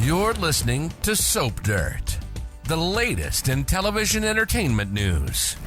You're listening to Soap Dirt, the latest in television entertainment news.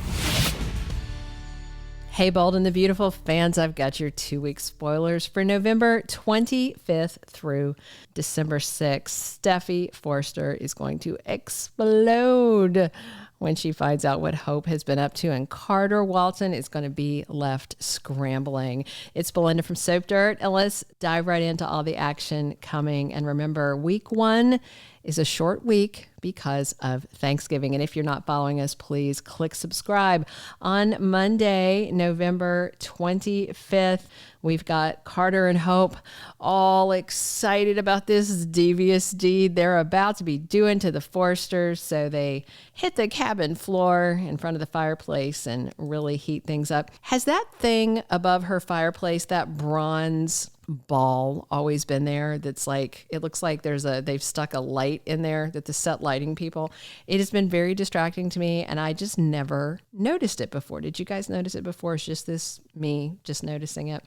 Hey, Bold and the Beautiful fans, I've got your 2-week spoilers for November 25th through December 6th. Steffy Forrester is going to explode when she finds out what Hope has been up to, and Carter Walton is going to be left scrambling. It's Belinda from Soap Dirt, and let's dive right into all the action coming. And remember, week 1 is a short week because of Thanksgiving. And if you're not following us, please click subscribe. On Monday, November 25th, we've got Carter and Hope all excited about this devious deed they're about to be doing to the Forresters. So they hit the cabin floor in front of the fireplace and really heat things up. Has that thing above her fireplace, that bronze ball, always been there? That's like, it looks like they've stuck a light in there, that the set lighting people. It has been very distracting to me, and I just never noticed it before. Did you guys notice it before? It's just me just noticing it.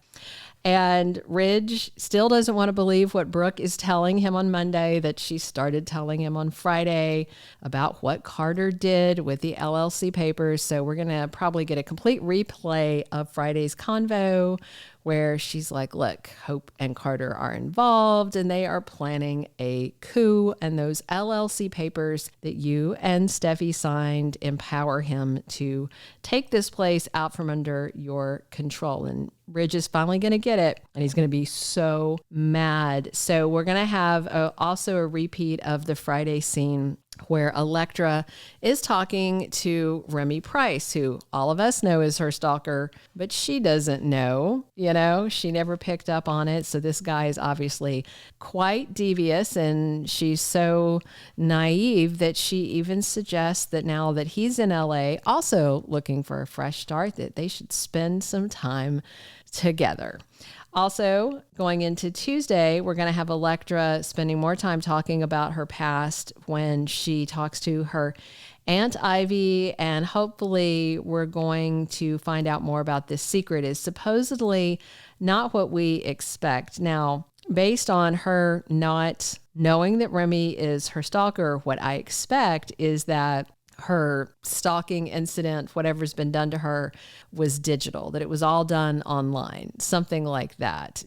And Ridge still doesn't want to believe what Brooke is telling him on Monday, that she started telling him on Friday about what Carter did with the LLC papers. So we're going to probably get a complete replay of Friday's convo, where she's like, look, Hope and Carter are involved and they are planning a coup, and those LLC papers that you and Steffi signed empower him to take this place out from under your control. And Ridge is finally going to get it, and he's going to be so mad. So we're going to have also a repeat of the Friday scene where Electra is talking to Remy Price, who all of us know is her stalker, but she doesn't know, she never picked up on it. So this guy is obviously quite devious, and she's so naive that she even suggests that now that he's in LA, also looking for a fresh start, that they should spend some time together. Also, going into Tuesday, we're going to have Electra spending more time talking about her past when she talks to her Aunt Ivy, and hopefully we're going to find out more about this secret. Is supposedly not what we expect. Now, based on her not knowing that Remy is her stalker, what I expect is that her stalking incident, whatever's been done to her, was digital, that it was all done online, something like that.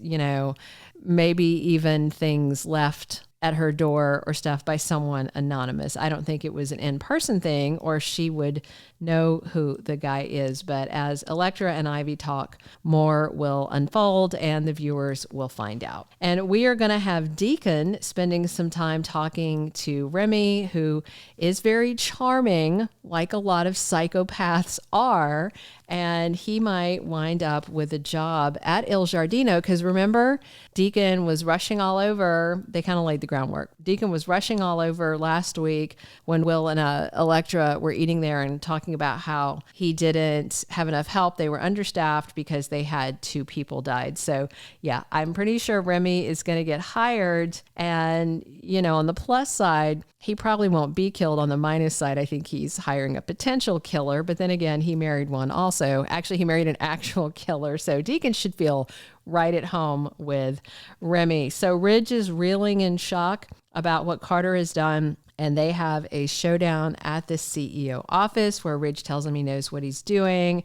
Maybe even things left at her door or stuff by someone anonymous. I don't think it was an in-person thing, or she would know who the guy is. But as Electra and Ivy talk, more will unfold and the viewers will find out. And we are going to have Deacon spending some time talking to Remy, who is very charming, like a lot of psychopaths are. And he might wind up with a job at Il Giardino, because remember, Deacon was rushing all over. They kind of laid the groundwork. Deacon was rushing all over last week when Will and Electra were eating there and talking about how he didn't have enough help. They were understaffed because they had 2 people died. So yeah, I'm pretty sure Remy is going to get hired. And, on the plus side, he probably won't be killed. On the minus side, I think he's hiring a potential killer. But then again, he married one also. Actually, he married an actual killer. So Deacon should feel right at home with Remy. So Ridge is reeling in shock about what Carter has done, and they have a showdown at the CEO office where Ridge tells him he knows what he's doing.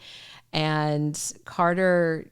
And Carter,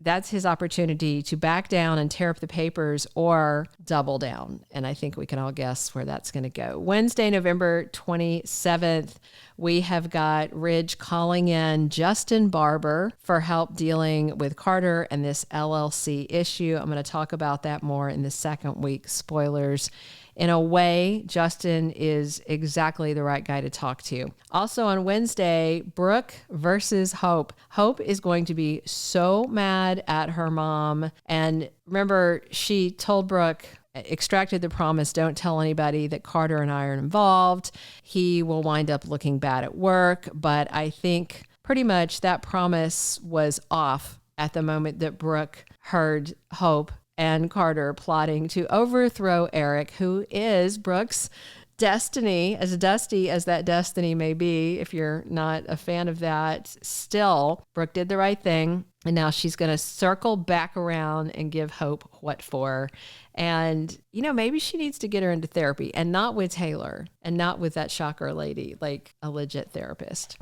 that's his opportunity to back down and tear up the papers or double down. And I think we can all guess where that's going to go. Wednesday, November 27th, we have got Ridge calling in Justin Barber for help dealing with Carter and this LLC issue. I'm going to talk about that more in the second week spoilers. In a way, Justin is exactly the right guy to talk to. Also on Wednesday, Brooke versus Hope. Hope is going to be so mad at her mom. And remember, she told Brooke, extracted the promise, don't tell anybody that Carter and I are involved. He will wind up looking bad at work. But I think pretty much that promise was off at the moment that Brooke heard Hope and Carter plotting to overthrow Eric, who is Brooke's destiny, as dusty as that destiny may be. If you're not a fan of that, still, Brooke did the right thing. And now she's going to circle back around and give Hope what for. And, maybe she needs to get her into therapy, and not with Taylor and not with that shocker lady, like a legit therapist.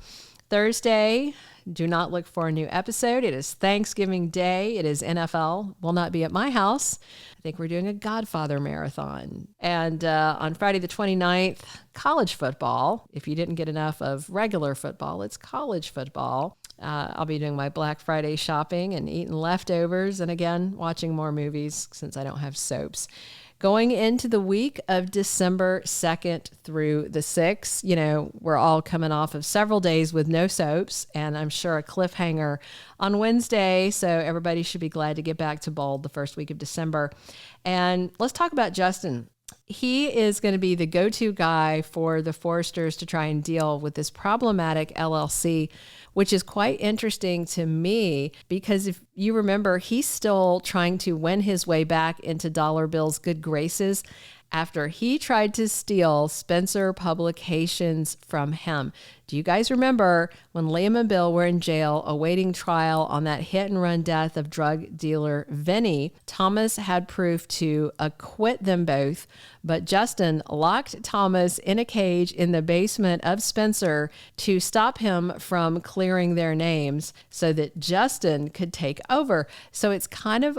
Thursday, do not look for a new episode. It is Thanksgiving Day. It is NFL. Will not be at my house. I think we're doing a Godfather marathon. And on Friday the 29th, college football. If you didn't get enough of regular football, it's college football. I'll be doing my Black Friday shopping and eating leftovers, and again, watching more movies since I don't have soaps. Going into the week of December 2nd through the 6th, we're all coming off of several days with no soaps, and I'm sure a cliffhanger on Wednesday, so everybody should be glad to get back to Bold the first week of December. And let's talk about Justin. He is going to be the go-to guy for the Forresters to try and deal with this problematic LLC, which is quite interesting to me because if you remember, he's still trying to win his way back into Dollar Bill's good graces after he tried to steal Spencer Publications from him. Do you guys remember when Liam and Bill were in jail awaiting trial on that hit and run death of drug dealer Vinny? Thomas had proof to acquit them both, but Justin locked Thomas in a cage in the basement of Spencer to stop him from clearing their names so that Justin could take over. So it's kind of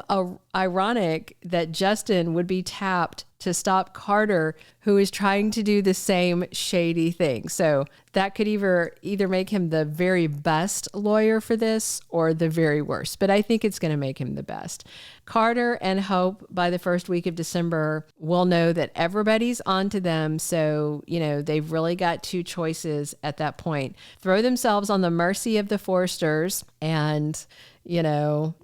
ironic that Justin would be tapped to stop Carter, who is trying to do the same shady thing. So that could either make him the very best lawyer for this or the very worst, but I think it's going to make him the best. Carter and Hope, by the first week of December, will know that everybody's onto them. So, they've really got two choices at that point. Throw themselves on the mercy of the Forresters and,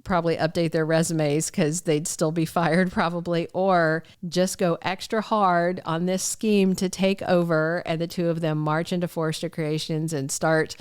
probably update their resumes because they'd still be fired probably, or just go extra hard on this scheme to take over, and the two of them march into Forrester Creations and start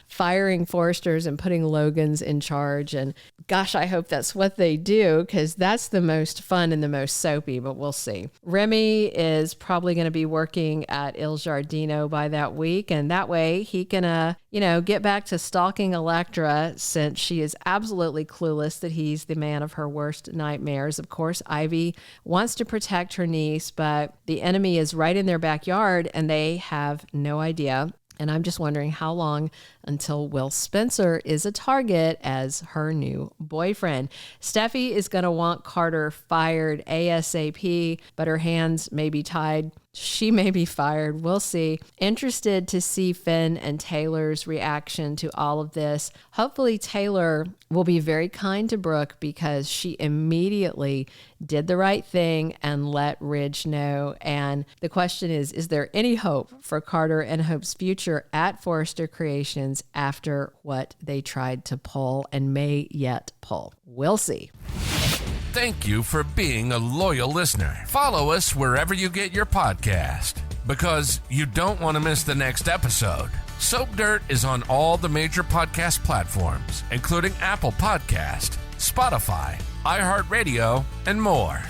firing Forresters and putting Logans in charge. And gosh, I hope that's what they do because that's the most fun and the most soapy, but we'll see. Remy is probably going to be working at Il Giardino by that week, and that way he can, get back to stalking Electra since she is absolutely clueless that he's the man of her worst nightmares. Of course, Ivy wants to protect her niece, but the enemy is right in their backyard and they have no idea. And I'm just wondering how long until Will Spencer is a target as her new boyfriend. Steffy is going to want Carter fired ASAP, but her hands may be tied. She may be fired. We'll see. Interested to see Finn and Taylor's reaction to all of this. Hopefully Taylor will be very kind to Brooke because she immediately did the right thing and let Ridge know. And the question is there any hope for Carter and Hope's future at Forrester Creations after what they tried to pull and may yet pull? We'll see. Thank you for being a loyal listener. Follow us wherever you get your podcast because you don't want to miss the next episode. Soap Dirt is on all the major podcast platforms, including Apple Podcast, Spotify, iHeartRadio, and more.